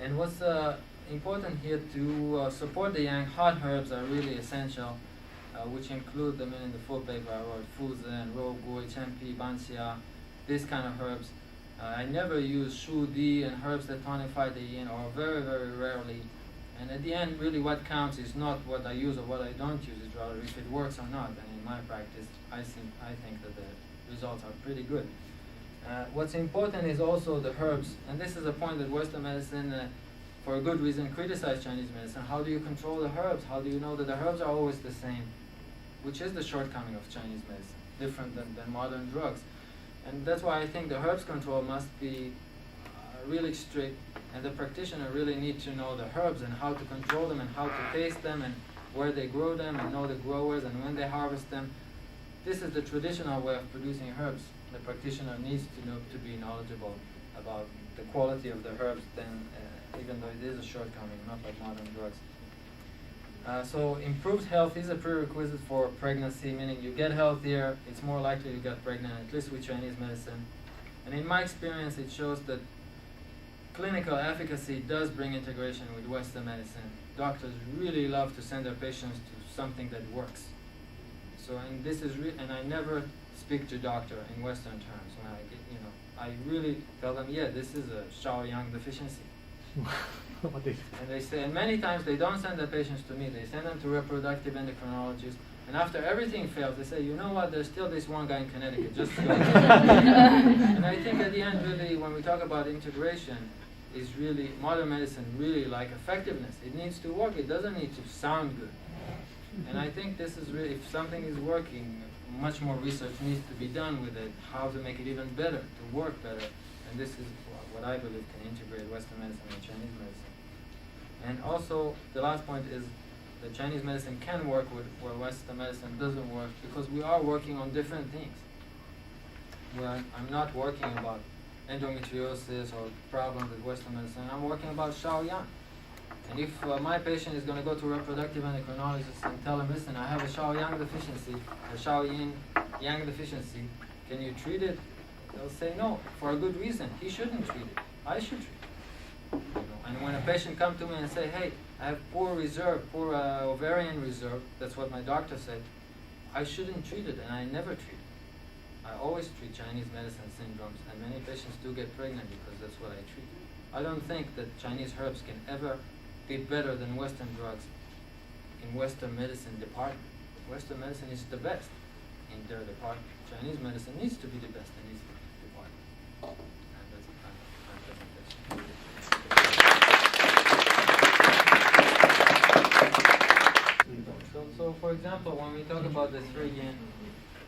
And what's important here to support the yang, hot herbs are really essential, which include them in the full paper I wrote, fuzen, rogui, chenpi, banxia, these kind of herbs. I never use shu di and herbs that tonify the yin, or very, very rarely. And at the end, really what counts is not what I use or what I don't use, it's rather if it works or not. And in my practice, I think that the results are pretty good. What's important is also the herbs, and this is a point that Western medicine, for a good reason, criticize Chinese medicine. How do you control the herbs? How do you know that the herbs are always the same? Which is the shortcoming of Chinese medicine, different than modern drugs. And that's why I think the herbs control must be really strict, and the practitioner really need to know the herbs and how to control them and how to taste them and where they grow them and know the growers and when they harvest them. This is the traditional way of producing herbs. The practitioner needs to know, to be knowledgeable about the quality of the herbs, then even though it is a shortcoming, not like modern drugs. So improved health is a prerequisite for pregnancy, meaning you get healthier, it's more likely you get pregnant, at least with Chinese medicine. And in my experience, it shows that clinical efficacy does bring integration with Western medicine. Doctors really love to send their patients to something that works. So, and this is and I never speak to doctor in Western terms. When I get, I really tell them, yeah, this is a Shaoyang deficiency. And they say, and many times they don't send their patients to me, they send them to reproductive endocrinologists, and after everything fails, they say, you know what, there's still this one guy in Connecticut, just go. And I think at the end, really, when we talk about integration, is really, modern medicine really like effectiveness. It needs to work, it doesn't need to sound good. And I think this is really, if something is working, much more research needs to be done with it, how to make it even better, to work better. And this is what I believe can integrate Western medicine and Chinese medicine. And also, the last point is that Chinese medicine can work with where Western medicine doesn't work, because we are working on different things. Where I'm not working about endometriosis or problems with Western medicine, I'm working about Shaoyang. And if my patient is going to go to a reproductive endocrinologist and tell him, listen, I have a Shaoyang deficiency, a Shaoyin-Yang deficiency, can you treat it? They'll say no, for a good reason. He shouldn't treat it. I should treat it. And when a patient comes to me and say, hey, I have poor ovarian reserve, that's what my doctor said, I shouldn't treat it, and I never treat it. I always treat Chinese medicine syndromes, and many patients do get pregnant because that's what I treat. I don't think that Chinese herbs can ever be better than Western drugs in Western medicine department. Western medicine is the best in their department. Chinese medicine needs to be the best in its department. And that's the kind of my presentation. So for example, when we talk about the 3 yin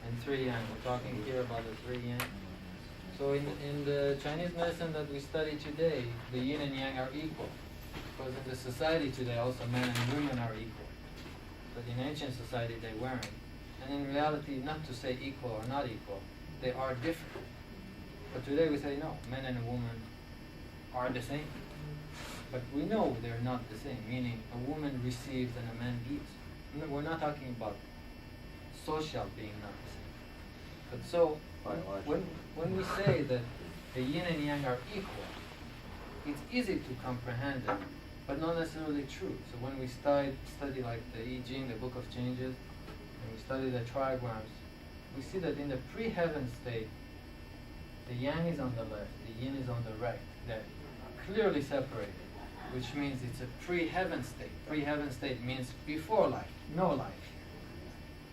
and 3 yang, we're talking here about the 3 yin. So in the Chinese medicine that we study today, the yin and yang are equal. Because in the society today, also men and women are equal. But in ancient society, they weren't. And in reality, not to say equal or not equal, they are different. But today we say no, men and women are the same. But we know they're not the same, meaning a woman receives and a man gives. No, we're not talking about social being not the same. But so, when we say that the yin and yang are equal, it's easy to comprehend it, but not necessarily true. So when we study like the I Ching, the Book of Changes, and we study the trigrams, we see that in the pre-heaven state, the yang is on the left, the yin is on the right. They're clearly separated, which means it's a pre-heaven state. Pre-heaven state means before life, no life here.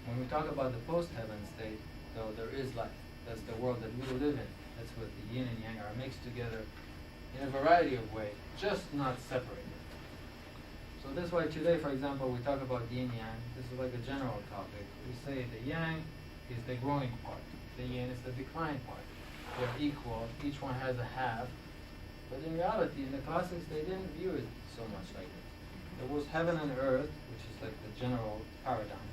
When we talk about the post-heaven state, though, there is life. That's the world that we live in. That's what the yin and yang are mixed together in a variety of ways, just not separated. So that's why today, for example, we talk about yin yang. This is like a general topic. We say the yang is the growing part, the yin is the decline part. They're equal, each one has a half. But in reality, in the classics, they didn't view it so much like this. There was heaven and earth, which is like the general paradigm.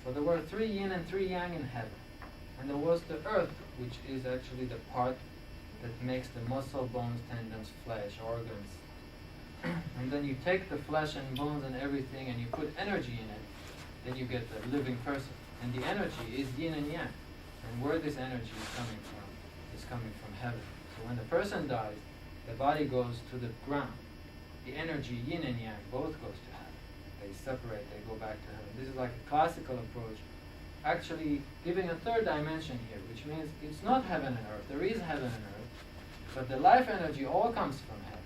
So there were 3 yin and 3 yang in heaven. And there was the earth, which is actually the part that makes the muscle, bones, tendons, flesh, organs. And then you take the flesh and bones and everything and you put energy in it, then you get the living person. And the energy is yin and yang. And where this energy is coming from heaven. So when the person dies, the body goes to the ground. the energy yin and yang both goes to heaven. They separate, they go back to heaven. This is like a classical approach, actually giving a third dimension here, which means it's not heaven and earth. There is heaven and earth, but the life energy all comes from heaven.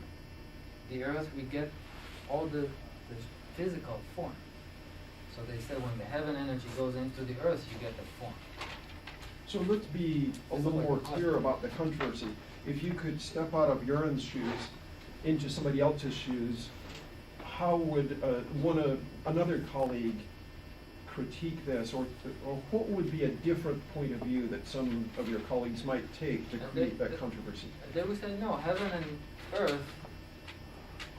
The earth, we get all the physical form. So they say when the heaven energy goes into the earth, you get the form. So let's be a little more clear about the controversy. If you could step out of Uran's shoes into somebody else's shoes, how would another colleague critique this, or what would be a different point of view that some of your colleagues might take to create that controversy? They would say, no, heaven and earth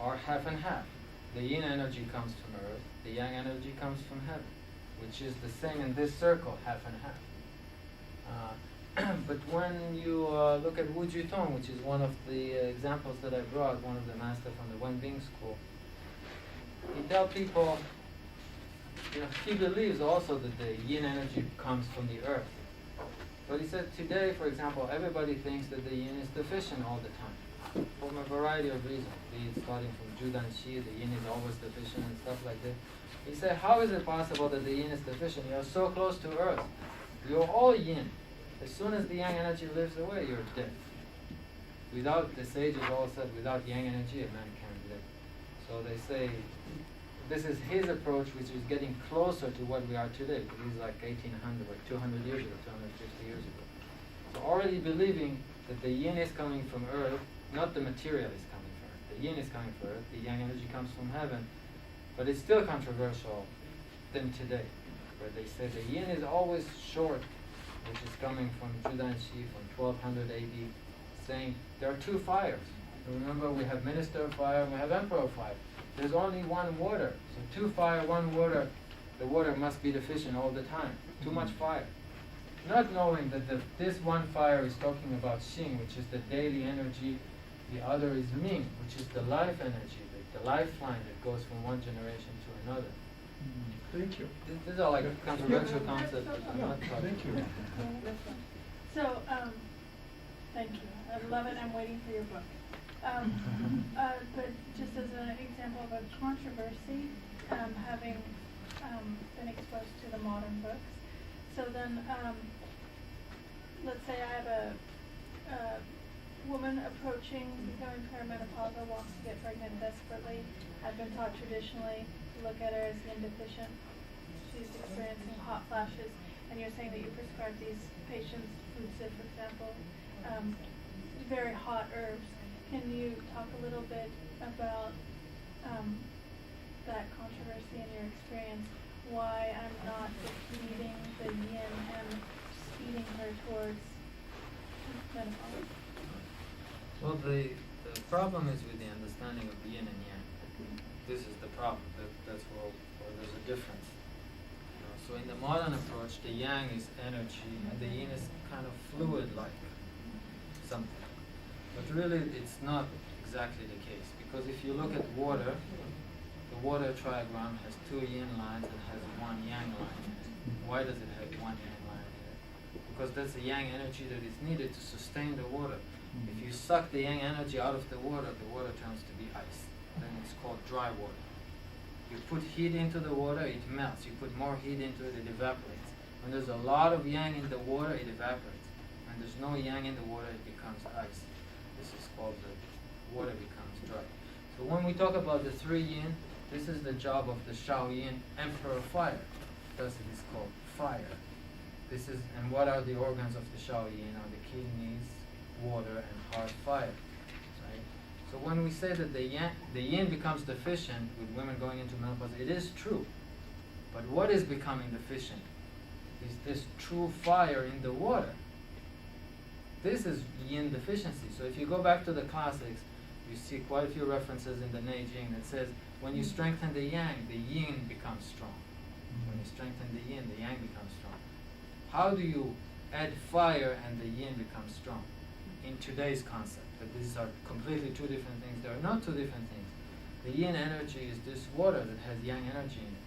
are half and half. The yin energy comes from earth, the yang energy comes from heaven, which is the same in this circle, half and half. But when you look at Wu Jitong, which is one of the examples that I brought, one of the masters from the Wenbing school, he tells people, he believes also that the yin energy comes from the earth. But he said today, for example, everybody thinks that the yin is deficient all the time, from a variety of reasons, be it starting from Judan Shi, the yin is always deficient and stuff like that. He said, how is it possible that the yin is deficient? You're so close to earth. You're all yin. As soon as the yang energy lives away, you're dead. Without, the sages all said, without yang energy, a man can't live. So they say, this is his approach, which is getting closer to what we are today, because he's like 1800 or 200 years ago, 250 years ago. So already believing that the yin is coming from earth, not the material is coming from earth. The yin is coming from earth, the yang energy comes from heaven, but it's still controversial than today, where they say the yin is always short, which is coming from Judan Shi from 1200 AD, saying there are two fires. Remember, we have minister fire and we have emperor fire. There's only one water. So two fire, one water, the water must be deficient all the time. Too much fire. Not knowing that this one fire is talking about Xing, which is the daily energy. The other is Ming, which is the life energy, the lifeline that goes from one generation to another. Thank you. These are like controversial concepts. Thank you. So, thank you. I love it. I'm waiting for your book. But just as an example of a controversy, having been exposed to the modern books, so then let's say I have a woman approaching becoming perimenopausal, wants to get pregnant desperately. I've been taught traditionally to look at her as yin deficient. She's experiencing hot flashes, and you're saying that you prescribe these patients food for example, very hot herbs. Can you talk a little bit about that controversy in your experience? Why I'm not depleting the yin and speeding her towards menopause? Well, the problem is with the understanding of yin and yang. This is the problem. That's where there's a difference. So in the modern approach, the yang is energy and the yin is kind of fluid-like something. But really, it's not exactly the case, because if you look at water, the water triagram has two yin lines and has one yang line. Why does it have one yang line in it? Because that's the yang energy that is needed to sustain the water. If you suck the yang energy out of the water turns to be ice. Then it's called dry water. You put heat into the water, it melts. You put more heat into it, it evaporates. When there's a lot of yang in the water, it evaporates. When there's no yang in the water, it becomes ice. This is called the water becomes dry. So when we talk about the three yin, this is the job of the Shao Yin, Emperor Fire. Thus it is called fire. This is, and what are the organs of the Shao Yin? Are the kidneys, water, and heart fire. Right? So when we say that the yin becomes deficient with women going into menopause, it is true. But what is becoming deficient is this true fire in the water. This is yin deficiency. So if you go back to the classics, you see quite a few references in the Neijing that says when you strengthen the yang, the yin becomes strong. When you strengthen the yin, the yang becomes strong. How do you add fire and the yin becomes strong? In today's concept, that these are completely two different things. They are not two different things. The yin energy is this water that has yang energy in it.